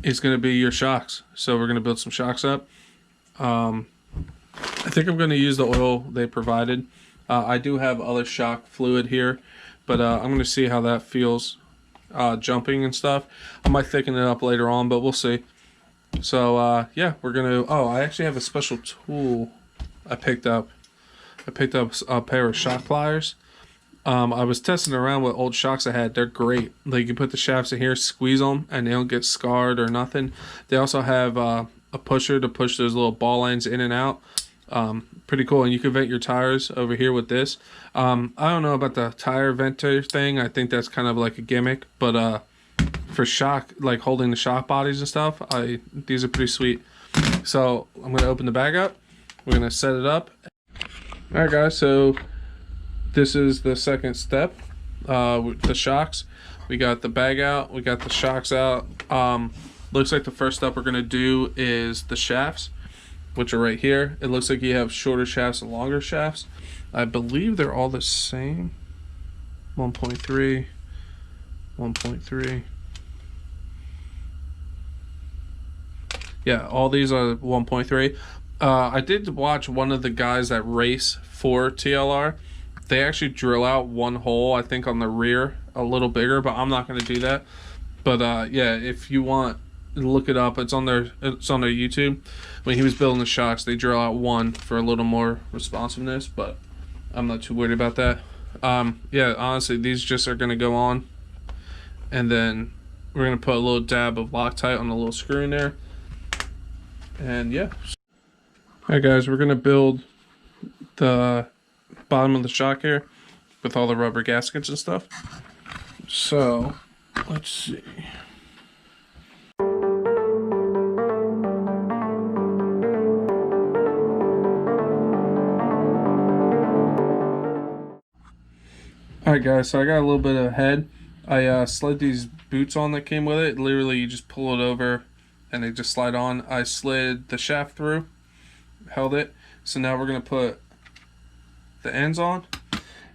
is going to be your shocks. So we're going to build some shocks up. I think I'm going to use the oil they provided. I do have other shock fluid here, but I'm going to see how that feels jumping and stuff. I might thicken it up later on, but we'll see. So yeah, we're going to... Oh, I actually have a special tool I picked up. I picked up a pair of shock pliers. I was testing around with old shocks I had. They're great. Like, you can put the shafts in here, squeeze them, and they don't get scarred or nothing. They also have a pusher to push those little ball ends in and out. Pretty cool. And you can vent your tires over here with this. I don't know about the tire venter thing. I think that's kind of like a gimmick. But for shock, like holding the shock bodies and stuff, these are pretty sweet. So I'm going to open the bag up. We're going to set it up. Alright guys, so this is the second step with the shocks. We got the bag out, we got the shocks out. Looks like the first step we're going to do is the shafts, which are right here. It looks like you have shorter shafts and longer shafts. I believe they're all the same. 1.3, 1.3. Yeah, all these are 1.3. I did watch one of the guys that race for TLR. They actually drill out one hole, I think, on the rear a little bigger, but I'm not going to do that. But yeah, if you want, look it up. It's on their YouTube. When he was building the shocks, they drill out one for a little more responsiveness, but I'm not too worried about that. Yeah, honestly, these just are going to go on, and then we're going to put a little dab of Loctite on the little screw in there, and yeah. Alright guys, we're going to build the bottom of the shock here with all the rubber gaskets and stuff. So, let's see. Alright guys, so I got a little bit ahead. I slid these boots on that came with it. Literally, you just pull it over and they just slide on. I slid the shaft through, held it. So now we're going to put the ends on.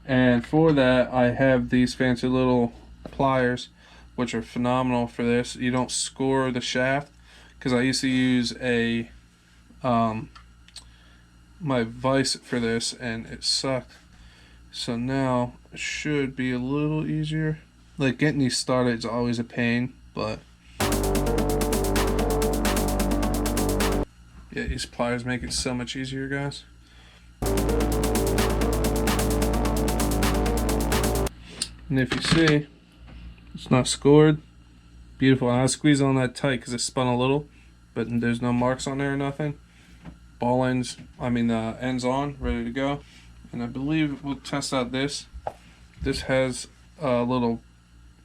And for that, I have these fancy little pliers, which are phenomenal for this. You don't score the shaft, because I used to use my vise for this and it sucked. So now it should be a little easier. Like, getting these started is always a pain, but yeah, these pliers make it so much easier, guys. And if you see, it's not scored. Beautiful. And I squeeze on that tight because it spun a little, but there's no marks on there or nothing. Ball ends, ends on, ready to go. And I believe we'll test out this. This has a little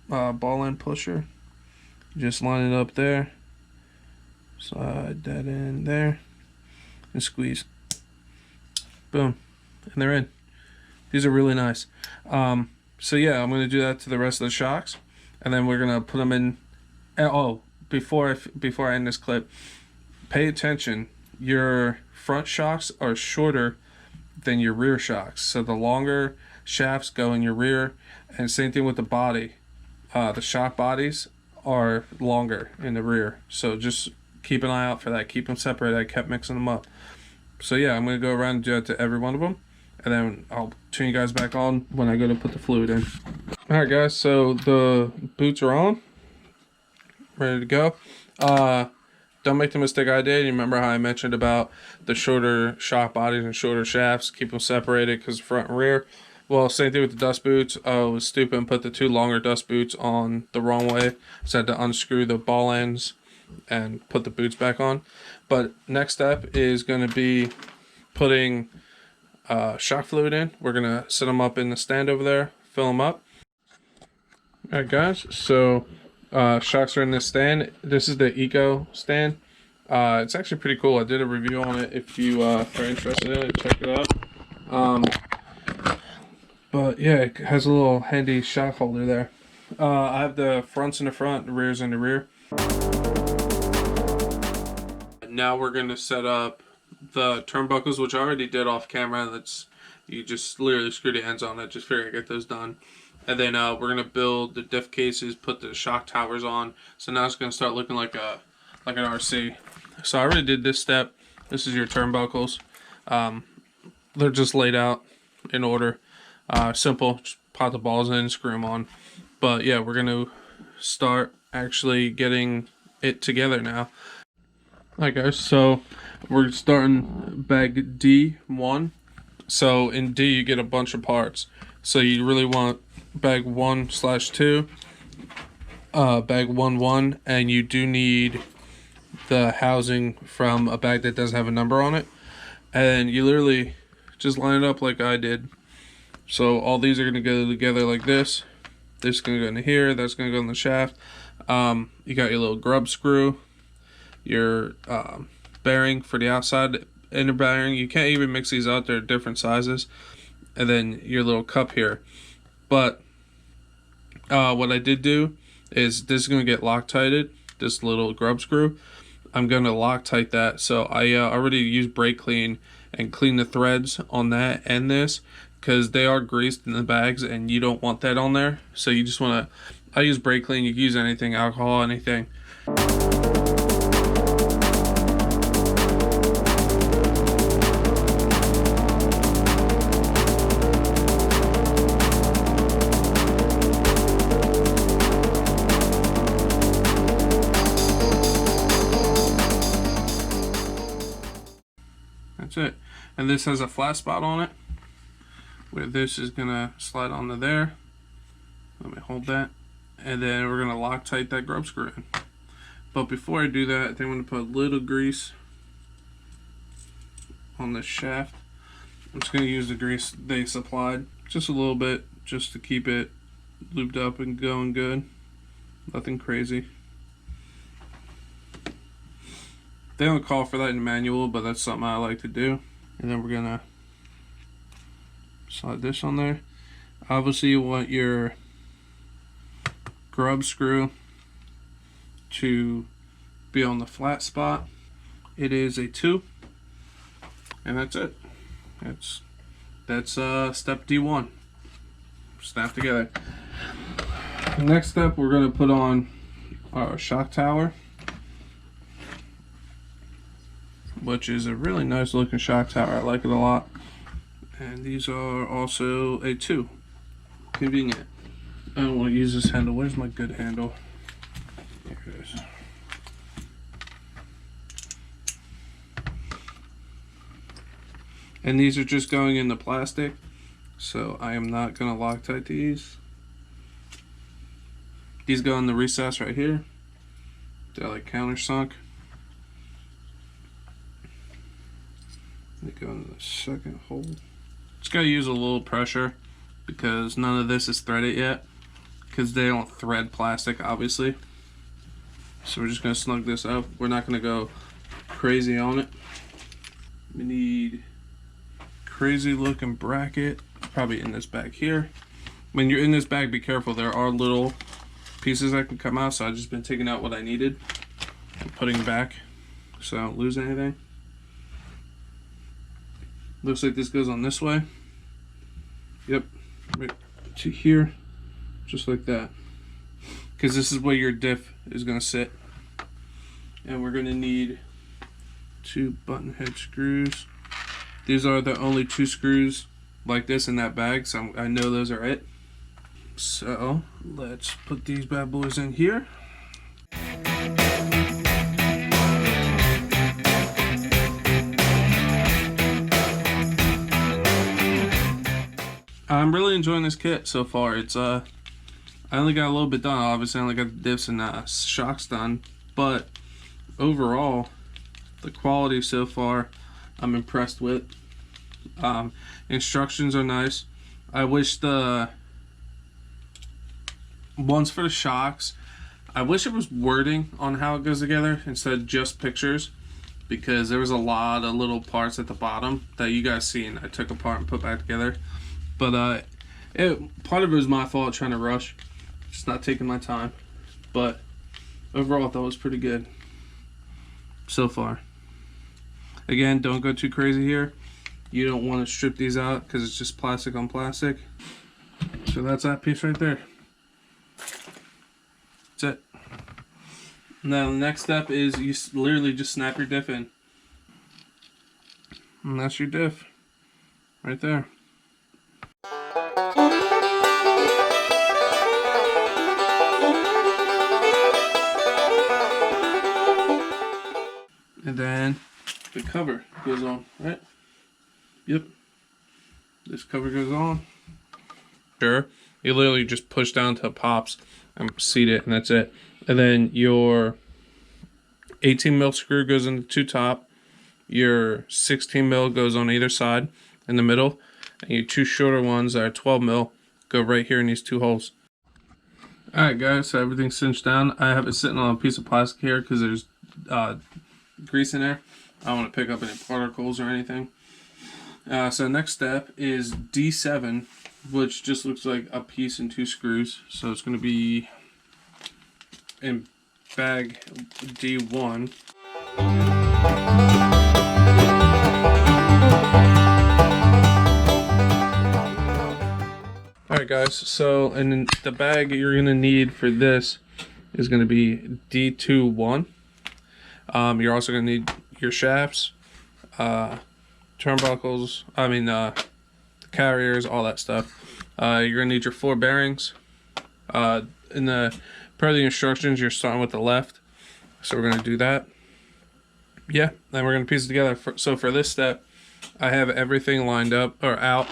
ball end pusher. Just line it up there. Slide that in there and squeeze. Boom. And they're in. These are really nice. So yeah, I'm going to do that to the rest of the shocks, and then we're going to put them in. Oh, before I end this clip, pay attention. Your front shocks are shorter than your rear shocks. So the longer shafts go in your rear, and same thing with the body. The shock bodies are longer in the rear. So just keep an eye out for that. Keep them separated. I kept mixing them up. So yeah, I'm going to go around and do that to every one of them, and then I'll turn you guys back on when I go to put the fluid in. Alright guys, so the boots are on. Ready to go. Don't make the mistake I did. You remember how I mentioned about the shorter shock bodies and shorter shafts? Keep them separated because front and rear. Well, same thing with the dust boots. I was stupid and put the two longer dust boots on the wrong way. So I had to unscrew the ball ends and put the boots back on. But next step is going to be putting shock fluid in. We're going to set them up in the stand over there, fill them up. Alright guys, so shocks are in this stand. This is the Eco stand. It's actually pretty cool. I did a review on it. If you are interested in it, check it out. But yeah, it has a little handy shock holder there. I have the fronts in the front, the rears in the rear. Now we're going to set up the turnbuckles, which I already did off camera. You just literally screw the ends on it. Just figure I get those done. And then we're going to build the diff cases, put the shock towers on. So now it's going to start looking like a like an RC. So I already did this step. This is your turnbuckles. They're just laid out in order. Simple, just pop the balls in, screw them on. But yeah, we're gonna start actually getting it together now. Alright guys, so we're starting bag D1. So in D you get a bunch of parts. So you really want bag 1/2, bag 1/1, and you do need the housing from a bag that doesn't have a number on it. And you literally just line it up like I did. So all these are going to go together like this. This is going to go into here, that's going to go in the shaft. You got your little grub screw, your bearing for the outside inner bearing. You can't even mix these out, they're different sizes. And then your little cup here. But what I did do is this is going to get Loctited, this little grub screw. I'm going to Loctite that. So I already used brake clean and clean the threads on that and this, because they are greased in the bags and you don't want that on there. So you just want to, I use brake clean, you can use anything, alcohol, anything. That's it. And this has a flat spot on it, where this is gonna slide onto there. Let me hold that. And then we're gonna Loctite that grub screw in. But before I do that, I think I'm gonna put a little grease on this shaft. I'm just gonna use the grease they supplied, just a little bit, just to keep it lubed up and going good. Nothing crazy. They don't call for that in the manual, but that's something I like to do. And then we're gonna slide this on there. Obviously you want your grub screw to be on the flat spot. It is a 2, and that's it. That's step D1. Snap together. Next step, we're gonna put on our shock tower, which is a really nice looking shock tower. I like it a lot. And these are also a 2. Convenient. I don't want to use this handle. Where's my good handle? Here it is. And these are just going in the plastic, so I am not going to Loctite these. These go in the recess right here. They're like countersunk. They go into the second hole. Just gotta use a little pressure because none of this is threaded yet, because they don't thread plastic obviously. So we're just gonna snug this up. We're not gonna go crazy on it. We need crazy looking bracket, probably in this bag here. When you're in this bag, be careful, there are little pieces that can come out, so I've just been taking out what I needed and putting back so I don't lose anything. Looks like this goes on this way. Yep, right to here, just like that. Because this is where your diff is going to sit. And we're going to need 2 button head screws. These are the only 2 screws like this in that bag, so I know those are it. So let's put these bad boys in here. I'm really enjoying this kit so far. It's I only got a little bit done. Obviously I only got the diffs and shocks done, but overall the quality so far I'm impressed with. Instructions are nice. I wish the ones for the shocks, I wish it was wording on how it goes together instead of just pictures, because there was a lot of little parts at the bottom that you guys seen I took apart and put back together. But part of it was my fault trying to rush, just not taking my time. But overall I thought it was pretty good so far. Again, don't go too crazy here. You don't want to strip these out because it's just plastic on plastic. So that's that piece right there. That's it. Now the next step is you literally just snap your diff in. And that's your diff. Right there. And then the cover goes on, right? Yep. This cover goes on. Sure. You literally just push down till it pops and seat it, and that's it. And then your 18 mil screw goes in the two top. Your 16 mil goes on either side in the middle. And your two shorter ones that are 12 mil go right here in these two holes. Alright guys, so everything's cinched down. I have it sitting on a piece of plastic here because there's grease in there. I don't want to pick up any particles or anything. So next step is D7, which just looks like a piece and two screws. So it's going to be in bag D1. Alright guys, so and the bag you're going to need for this is going to be D21. You're also going to need your shafts, turnbuckles, carriers, all that stuff. You're going to need your 4 bearings. Per the instructions, you're starting with the left. So we're going to do that. Yeah, then we're going to piece it together. So for this step, I have everything lined up, or out,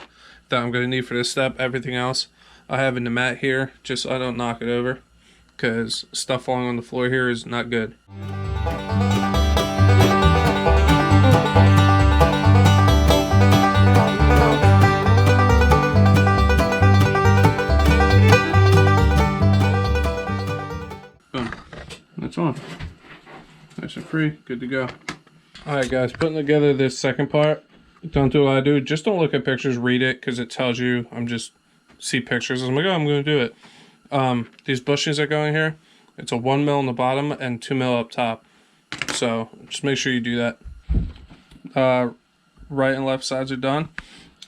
that I'm going to need for this step. Everything else I have in the mat here, just so I don't knock it over, because stuff falling on the floor here is not good. Boom. That's on. Nice and free. Good to go. Alright guys, putting together this second part. Don't do what I do. Just don't look at pictures, read it, because it tells you. See pictures. I'm like, oh, I'm going to do it. These bushings that go in here, it's a 1 mil on the bottom and 2 mil up top. So just make sure you do that. Right and left sides are done.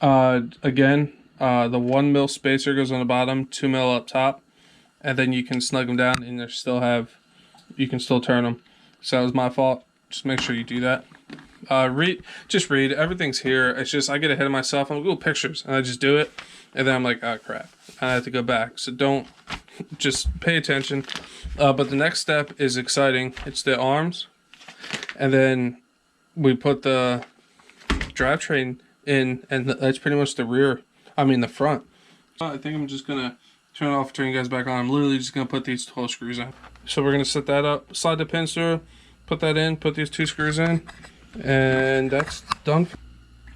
Again, the 1 mil spacer goes on the bottom, 2 mil up top, and then you can snug them down, and you can still turn them. So that was my fault. Just make sure you do that. Read. Everything's here. It's just I get ahead of myself. I'm like, ooh, pictures, and I just do it, and then I'm like, oh crap, I have to go back. So don't, just pay attention. But the next step is exciting. It's the arms, and then we put the drivetrain in, and that's pretty much the front. I think I'm just gonna turn it off, turn you guys back on. I'm literally just gonna put these 12 screws in. So we're gonna set that up, slide the pins through, put that in, put these 2 screws in, and that's done.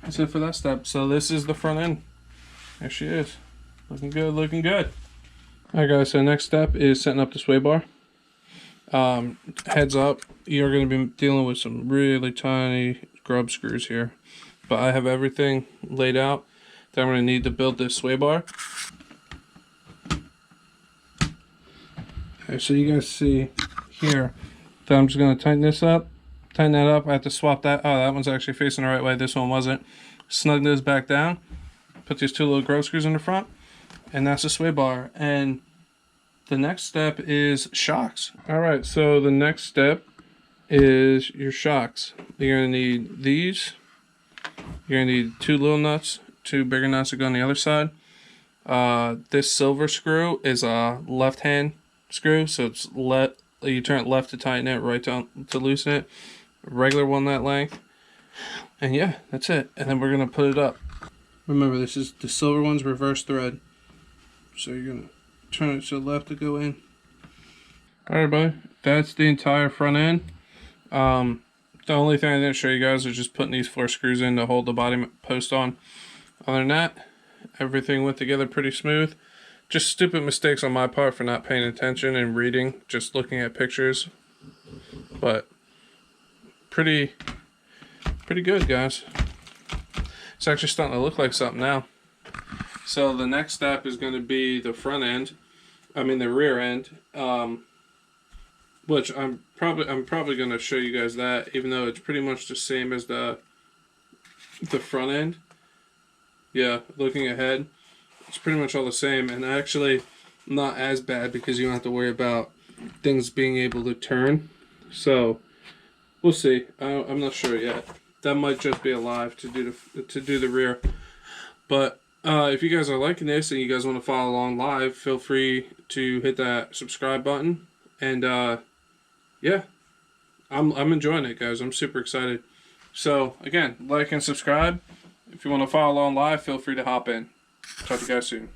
That's it for that step. So this is the front end. There she is. Looking good, looking good. Alright guys, so next step is setting up the sway bar. Heads up, you're going to be dealing with some really tiny grub screws here. But I have everything laid out that I'm going to need to build this sway bar. Okay, so you guys see here that I'm just going to tighten this up. Tighten that up. I have to swap that. Oh, that one's actually facing the right way. This one wasn't. Snug this back down. Put these 2 little grub screws in the front. And that's the sway bar. And the next step is shocks. Alright, so the next step is your shocks. You're going to need these. You're going to need 2 little nuts. 2 bigger nuts that go on the other side. This silver screw is a left hand screw. So it's you turn it left to tighten it, right to loosen it. Regular one that length. And yeah, that's it. And then we're going to put it up. Remember, this is the silver one's reverse thread. So you're going to turn it to the left to go in. Alright, buddy. That's the entire front end. The only thing I didn't show you guys is just putting these 4 screws in to hold the body post on. Other than that, everything went together pretty smooth. Just stupid mistakes on my part for not paying attention and reading, just looking at pictures. But pretty good, guys. It's actually starting to look like something now. So the next step is going to be the front end. The rear end. Which I'm probably going to show you guys that, even though it's pretty much the same as the front end. Yeah, looking ahead, it's pretty much all the same, and actually not as bad because you don't have to worry about things being able to turn. So we'll see. I'm not sure yet. That might just be a live to do the rear. But if you guys are liking this and you guys want to follow along live, feel free to hit that subscribe button. And yeah, I'm enjoying it, guys. I'm super excited. So again, like and subscribe. If you want to follow along live, feel free to hop in. Talk to you guys soon.